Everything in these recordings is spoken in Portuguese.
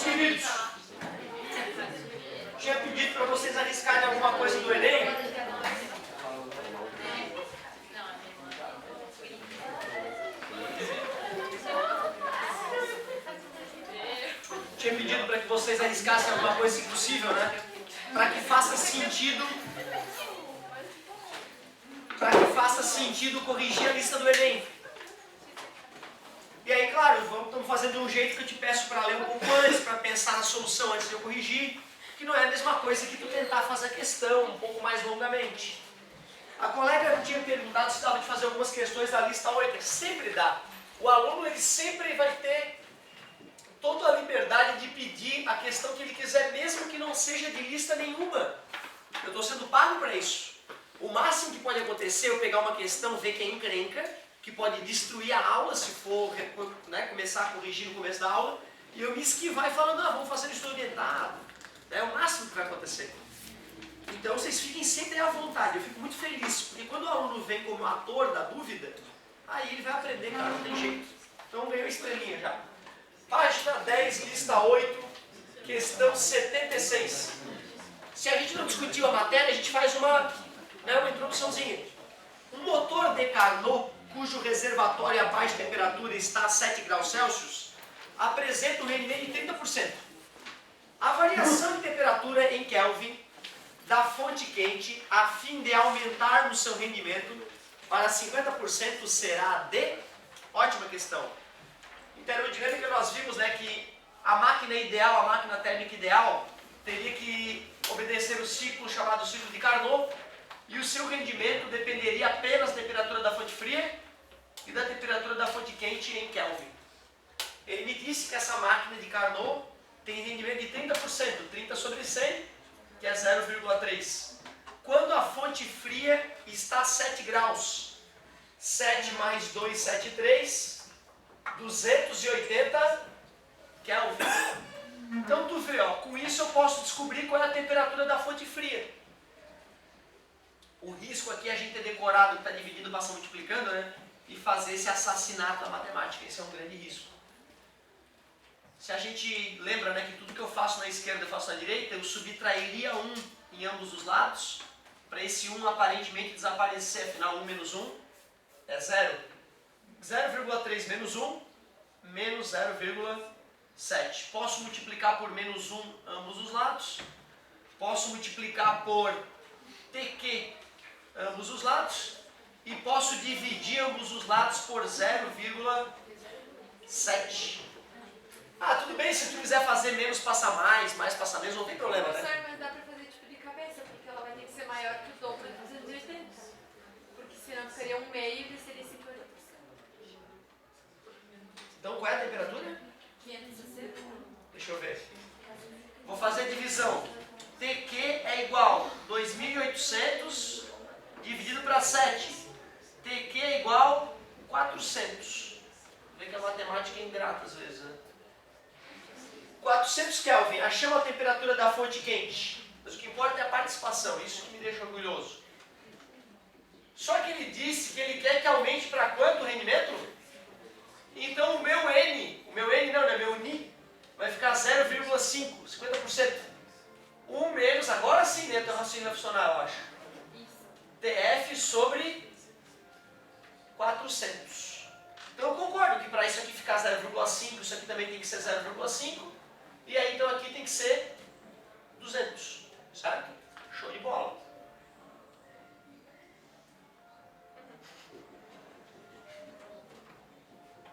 Meus queridos, tinha pedido para vocês arriscarem alguma coisa do Enem. Tinha pedido para que vocês arriscassem alguma coisa, se possível, né? Para que faça sentido. Para que faça sentido corrigir a lista do Enem. E aí, claro, estamos fazendo de um jeito que eu te peço para ler um pouco antes, para pensar na solução antes de eu corrigir, que não é a mesma coisa que tu tentar fazer a questão um pouco mais longamente. A colega tinha perguntado se dava de fazer algumas questões da lista 8, sempre dá. O aluno ele sempre vai ter toda a liberdade de pedir a questão que ele quiser, mesmo que não seja de lista nenhuma. Eu estou sendo pago para isso. O máximo que pode acontecer é eu pegar uma questão, ver que é encrenca, que pode destruir a aula se for, né, começar a corrigir no começo da aula, e eu me esquivar e falando, vamos fazer um estudo orientado. É o máximo que vai acontecer. Então vocês fiquem sempre à vontade, eu fico muito feliz, porque quando o aluno vem como ator da dúvida, aí ele vai aprender, cara, não tem jeito. Então ganhou estrelinha já. Página 10, lista 8, questão 76. Se a gente não discutiu a matéria, a gente faz uma introduçãozinha. Um motor de Carnot, cujo reservatório a baixa temperatura está a 7 graus Celsius, apresenta um rendimento de 30%. A variação de temperatura em Kelvin da fonte quente, a fim de aumentar o seu rendimento para 50%, será de... Ótima questão. Em termodinâmica nós vimos, né, que a máquina ideal, a máquina térmica ideal, teria que obedecer o ciclo chamado ciclo de Carnot, e o seu rendimento dependeria apenas da temperatura da fonte fria e da temperatura da fonte quente em Kelvin. Ele me disse que essa máquina de Carnot tem rendimento de 30%, 30 sobre 100, que é 0,3. Quando a fonte fria está a 7 graus, 7 mais 2, 7, 3, 280 Kelvin. Então tu vê, com isso eu posso descobrir qual é a temperatura da fonte fria. O risco aqui é a gente ter decorado que está dividindo, passa multiplicando, né? E fazer esse assassinato na matemática. Esse é um grande risco. Se a gente lembra, né, que tudo que eu faço na esquerda eu faço na direita, eu subtrairia 1 em ambos os lados, para esse 1 aparentemente desaparecer. Afinal, 1 menos 1 é 0. 0,3 menos 1, menos 0,7. Posso multiplicar por menos 1 ambos os lados. Posso multiplicar por TQ ambos os lados, e posso dividir ambos os lados por 0,7. Tudo bem, se tu quiser fazer menos, passar mais passa menos, não tem problema, né? Professor, mas dá pra fazer tipo de cabeça, porque ela vai ter que ser maior que o dobro de 280. Porque senão ficaria 1 meio e seria 50%. Então qual é a temperatura? 560. Deixa eu ver. Vou fazer a divisão. TQ é igual a 2.800 dividido para 7. TQ é igual a 400. Vê que a matemática é ingrata às vezes, né? 400 Kelvin. Achamos a temperatura da fonte quente. Mas o que importa é a participação. Isso que me deixa orgulhoso. Só que ele disse que ele quer que aumente para quanto o rendimento? Então o meu N não, né? Meu Ni, vai ficar 0,5, 50%. 1 menos, agora sim, né? Teu raciocínio funcional, eu acho. TF sobre 400. Então eu concordo que para isso aqui ficar 0,5, isso aqui também tem que ser 0,5. E aí então aqui tem que ser 200. Certo? Show de bola.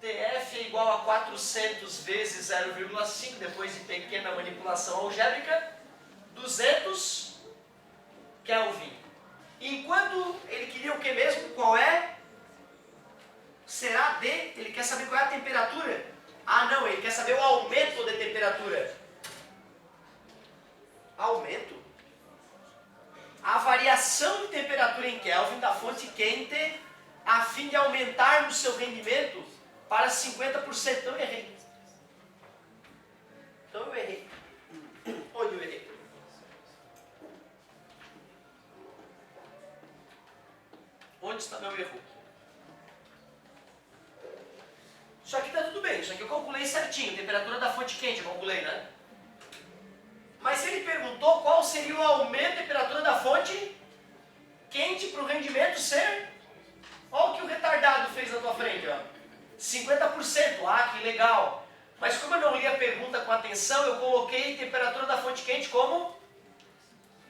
TF é igual a 400 vezes 0,5, depois de pequena manipulação algébrica, 200 Kelvin. Enquanto ele queria o que mesmo? Qual é? Será D? Ele quer saber qual é a temperatura? Não, ele quer saber o aumento de temperatura. Aumento? A variação de temperatura em Kelvin da fonte quente a fim de aumentar o seu rendimento para 50%. Então eu errei. Onde eu errei? Onde está meu erro? Isso aqui está tudo bem, isso aqui eu calculei certinho, temperatura da fonte quente, eu calculei, né? Mas ele perguntou qual seria o aumento da temperatura da fonte quente para o rendimento ser... Olha o que o retardado fez na tua frente, ó. 50%, ah, que legal. Mas como eu não li a pergunta com atenção, eu coloquei temperatura da fonte quente como...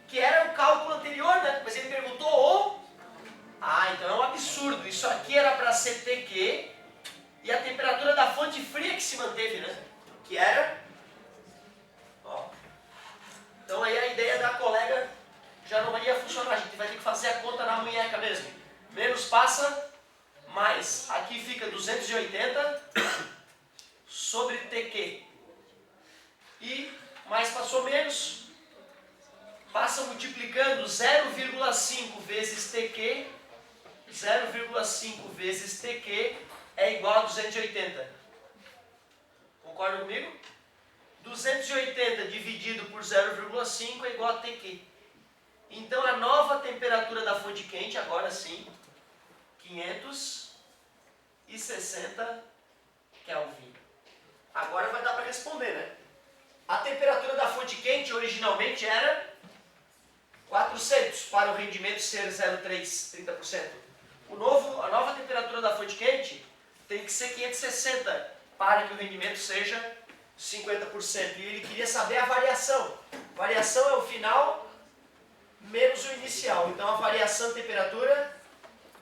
que era o cálculo anterior, né? Mas ele perguntou o... Ah, então é um absurdo. Isso aqui era para ser TQ e a temperatura da fonte fria que se manteve, né? Que era... Ó. Então aí a ideia da colega já não ia funcionar. A gente vai ter que fazer a conta na munheca mesmo. Menos passa, mais. Aqui fica 280 sobre TQ. E mais passou menos, passa multiplicando 0,5 vezes TQ. 0,5 vezes TQ é igual a 280. Concordam comigo? 280 dividido por 0,5 é igual a TQ. Então a nova temperatura da fonte quente, agora sim, 560 Kelvin. Agora vai dar para responder, né? A temperatura da fonte quente originalmente era 400, para o rendimento ser 0,3, 30%. A nova temperatura da fonte quente tem que ser 560, para que o rendimento seja 50%. E ele queria saber a variação. Variação é o final menos o inicial. Então a variação de temperatura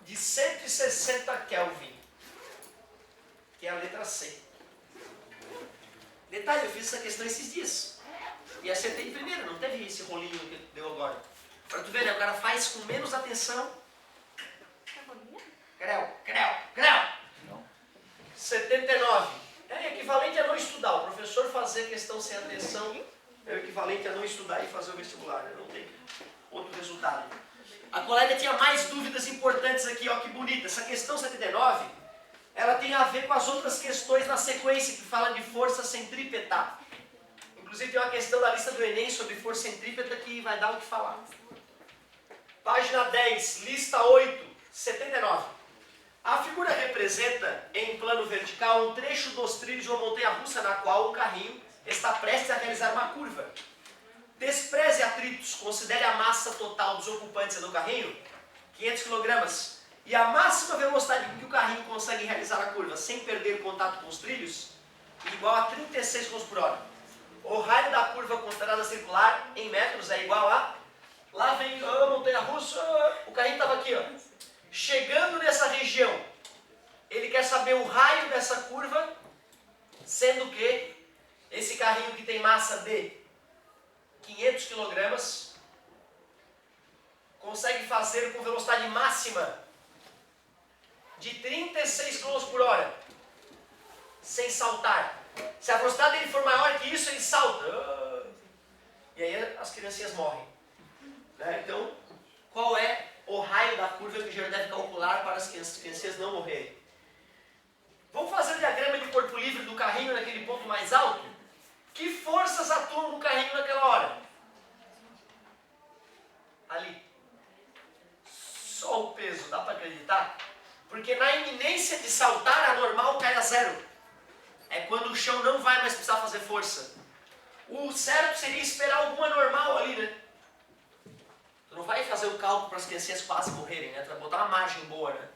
de 160 Kelvin, que é a letra C. Detalhe, eu fiz essa questão esses dias. E acertei em primeiro, não teve esse rolinho que deu agora. Pra tu ver, né? O cara faz com menos atenção. Creu. 79. É equivalente a não estudar. O professor fazer questão sem atenção é o equivalente a não estudar e fazer o vestibular. Não tem outro resultado. A colega tinha mais dúvidas importantes aqui, ó, que bonita. Essa questão 79, ela tem a ver com as outras questões na sequência que fala de força centrípeta. Inclusive tem uma questão da lista do Enem sobre força centrípeta que vai dar o que falar. Página 10, lista 8, 79. A figura representa, em plano vertical, um trecho dos trilhos de uma montanha-russa na qual o carrinho está prestes a realizar uma curva. Despreze atritos, considere a massa total dos ocupantes do carrinho, 500 kg, e a máxima velocidade com que o carrinho consegue realizar a curva sem perder o contato com os trilhos, igual a 36 km por hora. O raio da curva considerada circular em metros é igual a... Lá vem a montanha-russa, o carrinho estava aqui, ó. Chegando nessa região, ele quer saber o raio dessa curva, sendo que esse carrinho que tem massa de 500 kg consegue fazer com velocidade máxima de 36 km por hora, sem saltar. Se a velocidade dele for maior que isso, ele salta. E aí as criancinhas morrem. Né? Então, qual é o raio da curva que o engenheiro deve calcular para as criancinhas não morrerem? Vamos fazer o diagrama de corpo livre do carrinho naquele ponto mais alto? Que forças atuam no carrinho naquela hora? Ali. Só o peso, dá para acreditar? Porque na iminência de saltar, a normal cai a zero. É quando o chão não vai mais precisar fazer força. O certo seria esperar alguma normal ali, né? Tu não vai fazer o cálculo para as criancinhas quase morrerem, né? Tu vai botar uma margem boa, né?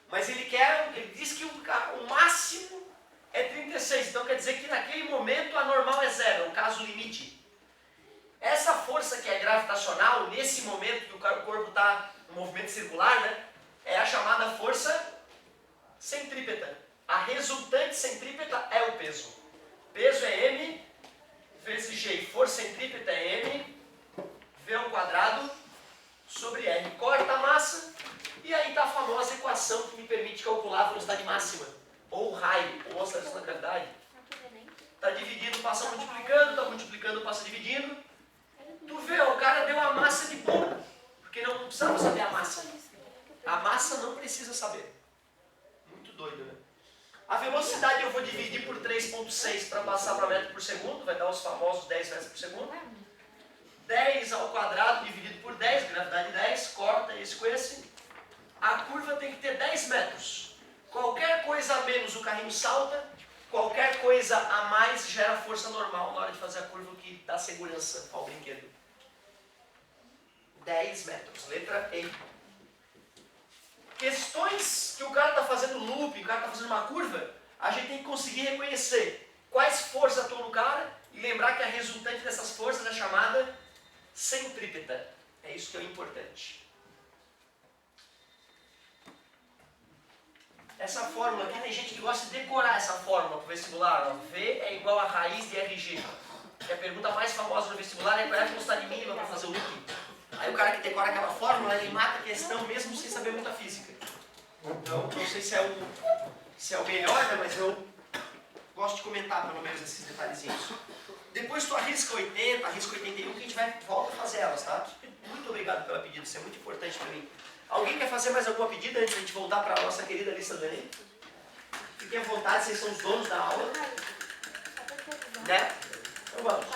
Mas ele diz que o máximo é 36. Então quer dizer que naquele momento a normal é zero, é o caso limite. Essa força que é gravitacional, nesse momento que o corpo está no movimento circular, né? É a chamada força centrípeta. A resultante centrípeta é o peso. Peso é M vezes G. Força centrípeta é M V ao quadrado sobre R. Corta a massa e aí está a famosa equação que me permite calcular a velocidade máxima. Ou raio, ou aceleração da gravidade. Está dividindo, passa multiplicando, está multiplicando, passa dividindo. Tu vê, o cara deu a massa de ponta. Porque não precisava saber a massa. A massa não precisa saber. Muito doido, né? A velocidade eu vou dividir por 3,6 para passar para metro por segundo. Vai dar os famosos 10 metros por segundo. 10 ao quadrado dividido por 10, gravidade 10, corta esse com esse. A curva tem que ter 10 metros. Qualquer coisa a menos o carrinho salta. qualquer coisa a mais gera força normal na hora de fazer a curva, o que dá segurança ao brinquedo. 10 metros, letra E. Questões que o cara está fazendo loop, o cara está fazendo uma curva, a gente tem que conseguir reconhecer quais forças atuam no cara e lembrar que a resultante dessas forças é chamada centrípeta. É isso que é o importante. Essa fórmula aqui, tem gente que gosta de decorar essa fórmula para o vestibular. Ó. V é igual a raiz de RG. Que é a pergunta mais famosa no vestibular é qual é a velocidade mínima para fazer o loop. Aí o cara que decora aquela fórmula, ele mata a questão mesmo sem saber muita física. Então, não sei se é o melhor, né, mas eu gosto de comentar pelo menos esses detalhezinhos. Depois tu arrisca 80, arrisca 81, que a gente volta a fazer elas, tá? Muito obrigado pela pedida, isso é muito importante para mim. Alguém quer fazer mais alguma pedida antes de a gente voltar para a nossa querida lista do Enem? Fiquem à vontade, vocês são os donos da aula. Né? Então vamos.